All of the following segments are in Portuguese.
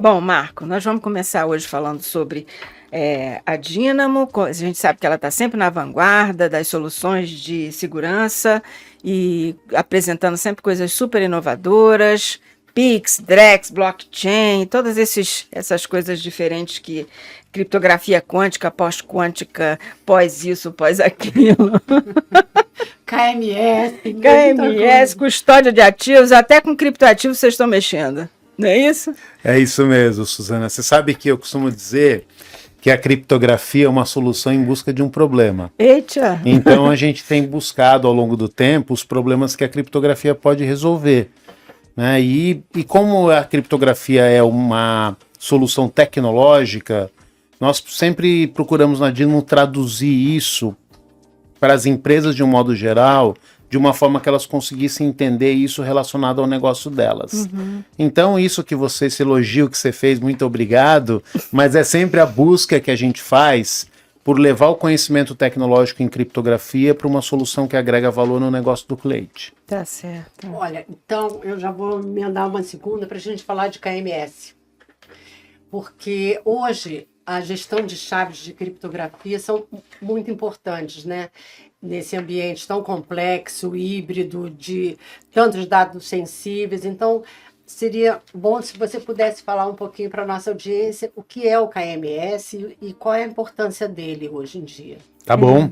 Bom, Marco, nós vamos começar hoje falando sobre a Dynamo. A gente sabe que ela está sempre na vanguarda das soluções de segurança e apresentando sempre coisas super inovadoras, Pix, Drex, blockchain, todas essas coisas diferentes que criptografia quântica, pós-quântica, pós isso, pós aquilo. KMS, custódia de ativos, até com criptoativos vocês estão mexendo. Não é isso? É isso mesmo, Suzana. Você sabe que eu costumo dizer que a criptografia é uma solução em busca de um problema. Eita! Então a gente tem buscado ao longo do tempo os problemas que a criptografia pode resolver, né? E como a criptografia é uma solução tecnológica, nós sempre procuramos na Dynamo traduzir isso para as empresas de um modo geral, de uma forma que elas conseguissem entender isso relacionado ao negócio delas. Uhum. Então, isso que você, esse elogio que você fez, muito obrigado, mas é sempre a busca que a gente faz por levar o conhecimento tecnológico em criptografia para uma solução que agrega valor no negócio do cliente. Tá certo. Olha, então eu já vou emendar uma segunda para a gente falar de KMS. Porque hoje a gestão de chaves de criptografia são muito importantes, né? Nesse ambiente tão complexo, híbrido, de tantos dados sensíveis. Então, seria bom se você pudesse falar um pouquinho para a nossa audiência o que é o KMS e qual é a importância dele hoje em dia. Tá bom.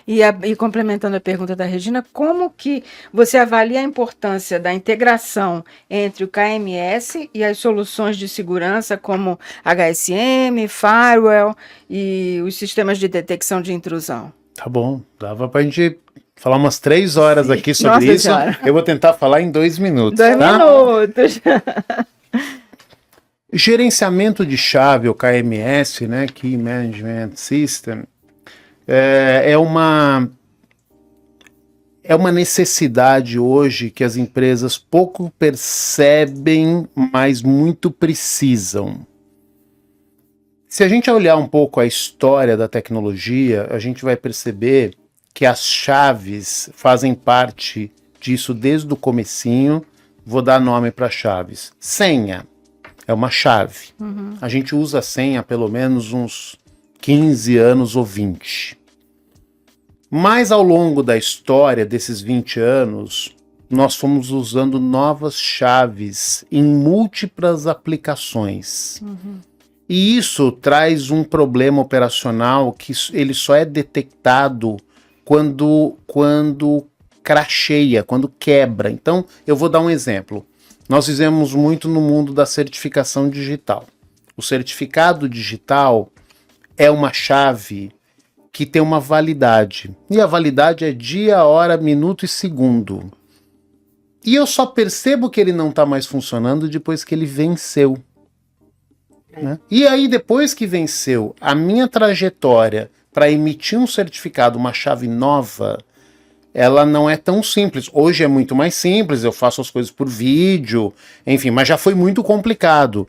E complementando a pergunta da Regina, como que você avalia a importância da integração entre o KMS e as soluções de segurança como HSM, Firewall e os sistemas de detecção de intrusão? Tá bom, dava pra gente falar umas 3 horas aqui sobre Nossa isso. Senhora. Eu vou tentar falar em 2 minutos. 2 minutos. Gerenciamento de chave, o KMS, né, Key Management System, é uma necessidade hoje que as empresas pouco percebem, mas muito precisam. Se a gente olhar um pouco a história da tecnologia, a gente vai perceber que as chaves fazem parte disso desde o comecinho. Vou dar nome para chaves. Senha é uma chave. Uhum. A gente usa a senha há pelo menos uns 15 anos ou 20. Mas ao longo da história desses 20 anos, nós fomos usando novas chaves em múltiplas aplicações. Uhum. E isso traz um problema operacional que ele só é detectado quando cracheia, quando quebra. Então, eu vou dar um exemplo. Nós fizemos muito no mundo da certificação digital. O certificado digital é uma chave que tem uma validade. E a validade é dia, hora, minuto e segundo. E eu só percebo que ele não está mais funcionando depois que ele venceu. Né? E aí, depois que venceu, a minha trajetória para emitir um certificado, uma chave nova, ela não é tão simples. Hoje é muito mais simples, eu faço as coisas por vídeo, enfim, mas já foi muito complicado.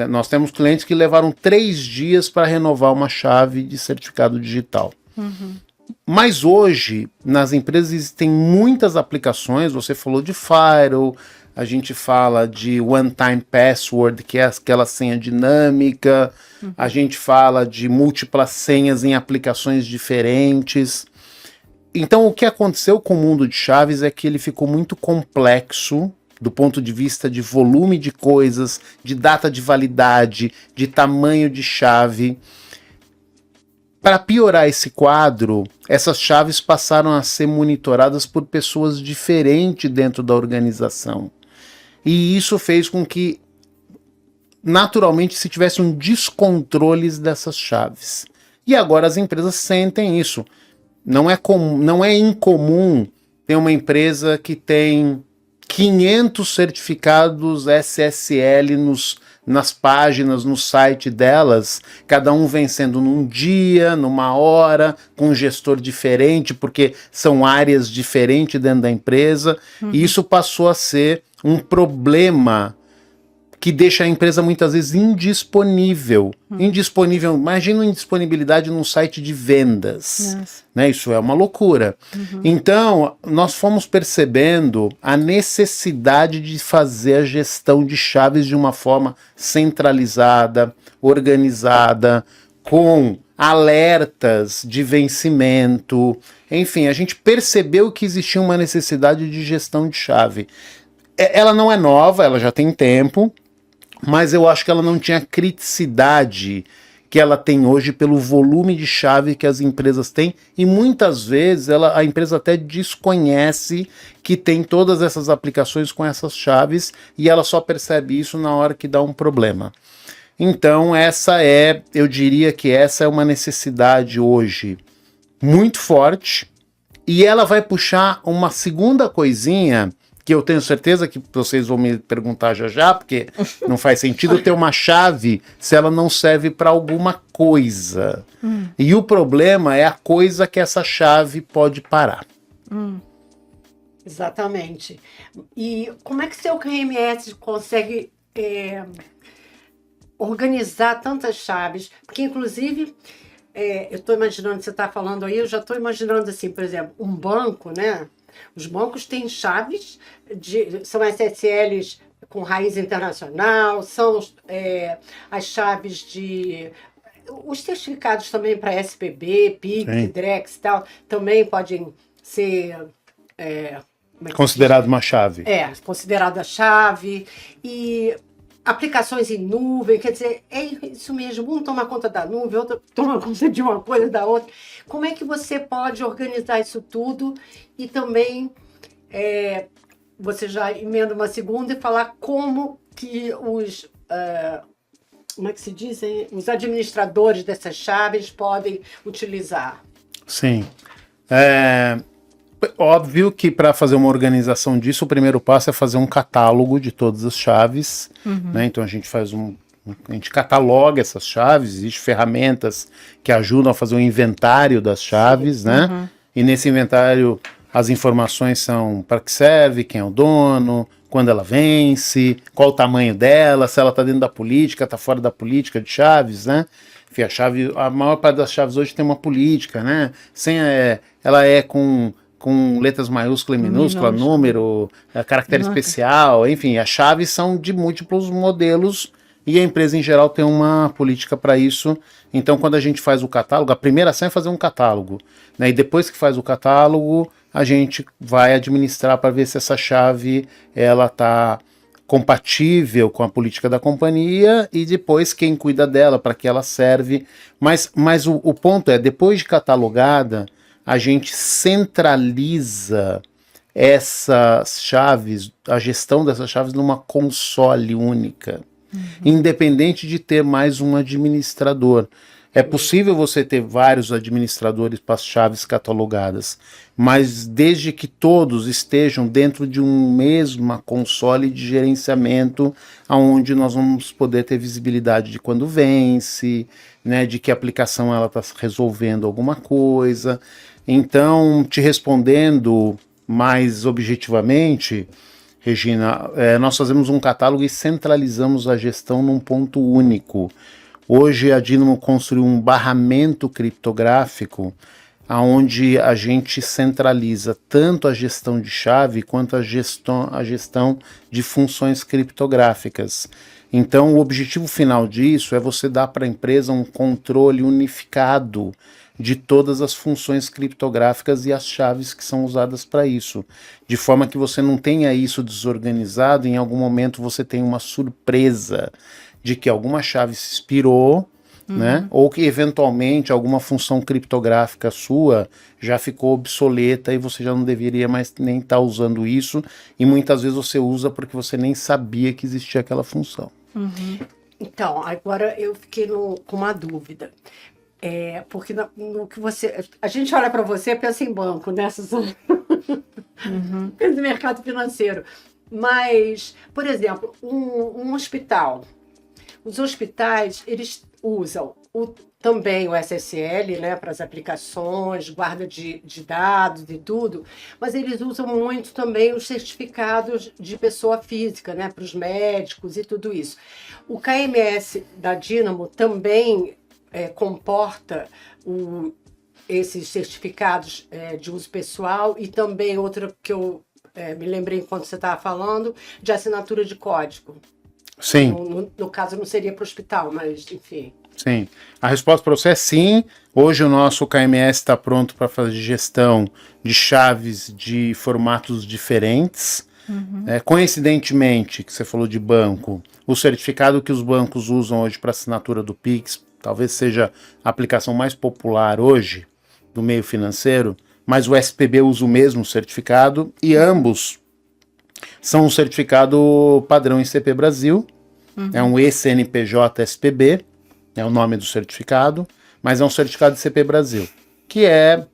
Nós temos clientes que levaram 3 dias para renovar uma chave de certificado digital. Uhum. Mas hoje, nas empresas existem muitas aplicações, você falou de Firewall, a gente fala de one-time password, que é aquela senha dinâmica, a gente fala de múltiplas senhas em aplicações diferentes. Então, o que aconteceu com o mundo de chaves é que ele ficou muito complexo do ponto de vista de volume de coisas, de data de validade, de tamanho de chave. Para piorar esse quadro, essas chaves passaram a ser monitoradas por pessoas diferentes dentro da organização. E isso fez com que, naturalmente, se tivesse um descontrole dessas chaves. E agora as empresas sentem isso. Não é incomum ter uma empresa que tem 500 certificados SSL nas páginas, no site delas, cada um vencendo num dia, numa hora, com um gestor diferente, porque são áreas diferentes dentro da empresa, e isso passou a ser um problema que deixa a empresa muitas vezes indisponível. Indisponível, imagina a indisponibilidade num site de vendas. Nossa. Né? Isso é uma loucura. Então, nós fomos percebendo a necessidade de fazer a gestão de chaves de uma forma centralizada, organizada, com alertas de vencimento. Enfim, a gente percebeu que existia uma necessidade de gestão de chave. Ela não é nova, ela já tem tempo, mas eu acho que ela não tinha a criticidade que ela tem hoje pelo volume de chave que as empresas têm, e muitas vezes a empresa até desconhece que tem todas essas aplicações com essas chaves, e ela só percebe isso na hora que dá um problema. Então eu diria que essa é uma necessidade hoje muito forte, e ela vai puxar uma segunda coisinha que eu tenho certeza que vocês vão me perguntar já já, porque não faz sentido ter uma chave se ela não serve para alguma coisa. E o problema é a coisa que essa chave pode parar. Exatamente. E como é que seu KMS consegue organizar tantas chaves? Porque, inclusive, eu estou imaginando, você está falando aí, eu já estou imaginando assim, por exemplo, um banco, né? Os bancos têm chaves, são SSLs com raiz internacional, são as chaves de... Os certificados também para SPB, PIC, Sim. DREX e tal, também podem ser... Considerado uma chave. Considerada chave. E aplicações em nuvem, quer dizer, é isso mesmo, um toma conta da nuvem, outro toma conta de uma coisa da outra. Como é que você pode organizar isso tudo e também você já emenda uma segunda e falar como que como é que se dizem? Os administradores dessas chaves podem utilizar? Sim. Óbvio que para fazer uma organização disso, o primeiro passo é fazer um catálogo de todas as chaves, né? Então a gente faz a gente cataloga essas chaves, existem ferramentas que ajudam a fazer um inventário das chaves, né? E nesse inventário as informações são para que serve, quem é o dono, quando ela vence, qual o tamanho dela, se ela está dentro da política, está fora da política de chaves, né? Enfim, a maior parte das chaves hoje tem uma política, né? Ela é com letras maiúsculas e minúsculas, número, caractere especial, enfim, as chaves são de múltiplos modelos e a empresa em geral tem uma política para isso. Então, quando a gente faz o catálogo, a primeira ação é fazer um catálogo, né? E depois que faz o catálogo, a gente vai administrar para ver se essa chave ela está compatível com a política da companhia e depois quem cuida dela, para que ela serve. Mas o ponto é, depois de catalogada, a gente centraliza essas chaves, a gestão dessas chaves numa console única, independente de ter mais um administrador. É possível você ter vários administradores para as chaves catalogadas, mas desde que todos estejam dentro de uma mesma console de gerenciamento, onde nós vamos poder ter visibilidade de quando vence, né, de que aplicação ela está resolvendo alguma coisa. Então, te respondendo mais objetivamente, Regina, nós fazemos um catálogo e centralizamos a gestão num ponto único. Hoje a Dynamo construiu um barramento criptográfico onde a gente centraliza tanto a gestão de chave quanto a gestão de funções criptográficas. Então, o objetivo final disso é você dar para a empresa um controle unificado de todas as funções criptográficas e as chaves que são usadas para isso, de forma que você não tenha isso desorganizado e em algum momento você tenha uma surpresa de que alguma chave se expirou, né? Ou que eventualmente alguma função criptográfica sua já ficou obsoleta e você já não deveria mais nem estar usando isso, e muitas vezes você usa porque você nem sabia que existia aquela função. Então, agora eu fiquei com uma dúvida. Porque no que a gente olha para você e pensa em banco, né, Suzana? Pensa em mercado financeiro. Mas, por exemplo, um hospital. Os hospitais, eles usam também o SSL, né, para as aplicações, guarda de dados e tudo, mas eles usam muito também os certificados de pessoa física, né, para os médicos e tudo isso. O KMS da Dynamo também comporta esses certificados de uso pessoal e também outra que eu me lembrei enquanto você estava falando, de assinatura de código. Sim. No caso não seria para o hospital, mas enfim. Sim. A resposta para você é sim. Hoje o nosso KMS está pronto para fazer gestão de chaves de formatos diferentes. Coincidentemente, que você falou de banco, o certificado que os bancos usam hoje para assinatura do Pix, talvez seja a aplicação mais popular hoje do meio financeiro, mas o SPB usa o mesmo certificado e ambos são um certificado padrão ICP Brasil, é um ECNPJ SPB, é o nome do certificado, mas é um certificado ICP Brasil, que é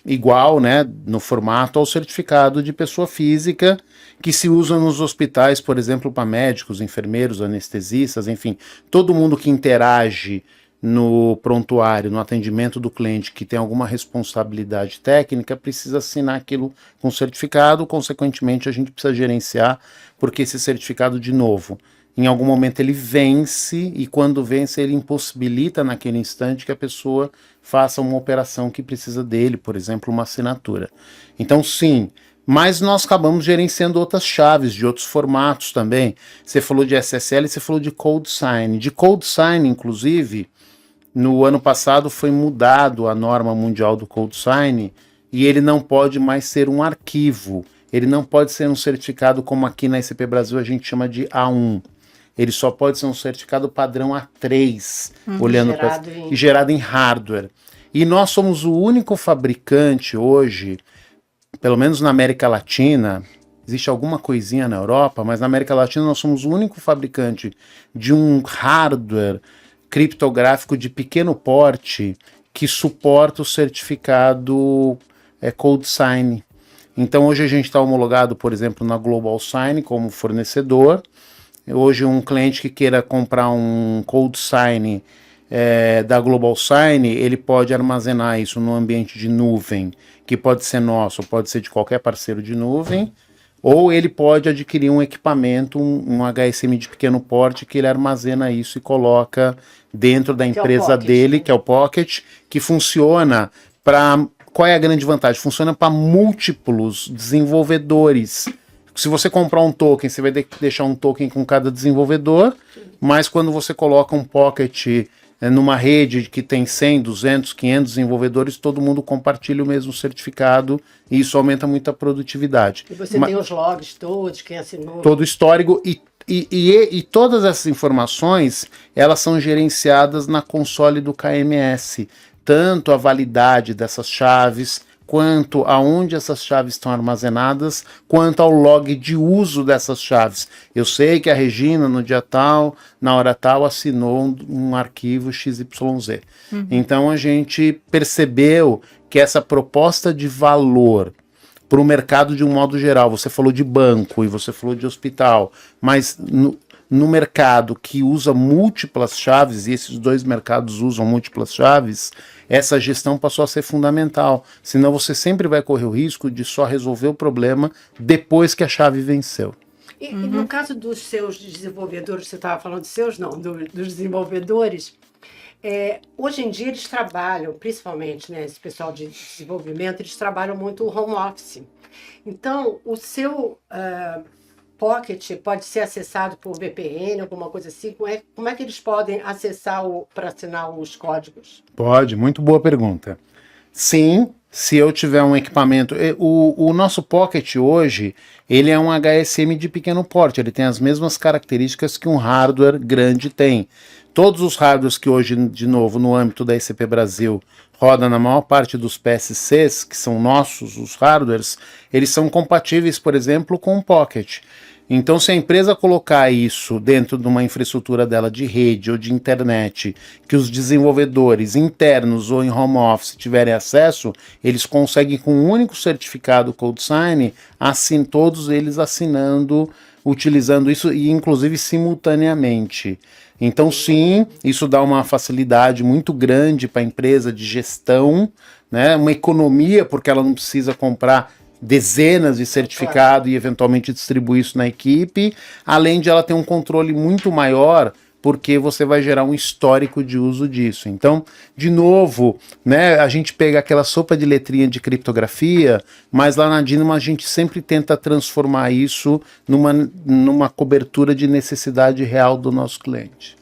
igual, né, no formato ao certificado de pessoa física que se usa nos hospitais, por exemplo, para médicos, enfermeiros, anestesistas, enfim, todo mundo que interage no prontuário, no atendimento do cliente que tem alguma responsabilidade técnica, precisa assinar aquilo com certificado, consequentemente a gente precisa gerenciar, porque esse certificado, de novo, em algum momento ele vence, e quando vence ele impossibilita naquele instante que a pessoa faça uma operação que precisa dele, por exemplo, uma assinatura. Então sim, mas nós acabamos gerenciando outras chaves, de outros formatos também. Você falou de SSL, você falou de Cold Sign. De Cold Sign, inclusive, no ano passado foi mudado a norma mundial do Cold Sign, e ele não pode mais ser um arquivo. Ele não pode ser um certificado como aqui na ICP Brasil a gente chama de A1. Ele só pode ser um certificado padrão A3, olhando para gerado em hardware. E nós somos o único fabricante hoje, pelo menos na América Latina, existe alguma coisinha na Europa, mas na América Latina nós somos o único fabricante de um hardware criptográfico de pequeno porte que suporta o certificado Cold Sign. Então hoje a gente está homologado, por exemplo, na Global Sign como fornecedor. Hoje um cliente que queira comprar um Cold Sign da Global Sign, ele pode armazenar isso no ambiente de nuvem, que pode ser nosso, pode ser de qualquer parceiro de nuvem, ou ele pode adquirir um equipamento, um HSM de pequeno porte, que ele armazena isso e coloca dentro da empresa dele, que é o Pocket, que funciona para... Qual é a grande vantagem? Funciona para múltiplos desenvolvedores. Se você comprar um token, você vai deixar um token com cada desenvolvedor, mas quando você coloca um Pocket numa rede que tem 100, 200, 500 desenvolvedores, todo mundo compartilha o mesmo certificado e isso aumenta muito a produtividade. E você tem os logs todos, quem assinou. Todo o histórico e todas essas informações, elas são gerenciadas na console do KMS. Tanto a validade dessas chaves, quanto aonde essas chaves estão armazenadas, quanto ao log de uso dessas chaves. Eu sei que a Regina, no dia tal, na hora tal, assinou um arquivo XYZ. Então a gente percebeu que essa proposta de valor para o mercado de um modo geral, você falou de banco e você falou de hospital, mas no mercado que usa múltiplas chaves, e esses dois mercados usam múltiplas chaves, essa gestão passou a ser fundamental. Senão você sempre vai correr o risco de só resolver o problema depois que a chave venceu. E no caso dos seus desenvolvedores, você estava falando de seus, não, dos desenvolvedores, hoje em dia eles trabalham, principalmente, né, esse pessoal de desenvolvimento, eles trabalham muito o home office. Então, o seu... Pocket pode ser acessado por VPN, alguma coisa assim? Como é que eles podem acessar para assinar os códigos? Pode, muito boa pergunta. Sim, se eu tiver um equipamento... O nosso Pocket hoje, ele é um HSM de pequeno porte, ele tem as mesmas características que um hardware grande tem. Todos os hardwares que hoje, de novo, no âmbito da ICP Brasil, roda na maior parte dos PSCs, que são nossos, os hardwares, eles são compatíveis, por exemplo, com o Pocket. Então, se a empresa colocar isso dentro de uma infraestrutura dela de rede ou de internet, que os desenvolvedores internos ou em home office tiverem acesso, eles conseguem com um único certificado Cold Sign, todos eles assinando utilizando isso e inclusive simultaneamente. Então, sim, isso dá uma facilidade muito grande para a empresa de gestão, né? Uma economia, porque ela não precisa comprar dezenas de certificado e eventualmente distribuir isso na equipe, além de ela ter um controle muito maior, porque você vai gerar um histórico de uso disso. Então, de novo, né, a gente pega aquela sopa de letrinha de criptografia, mas lá na Dynamo a gente sempre tenta transformar isso numa cobertura de necessidade real do nosso cliente.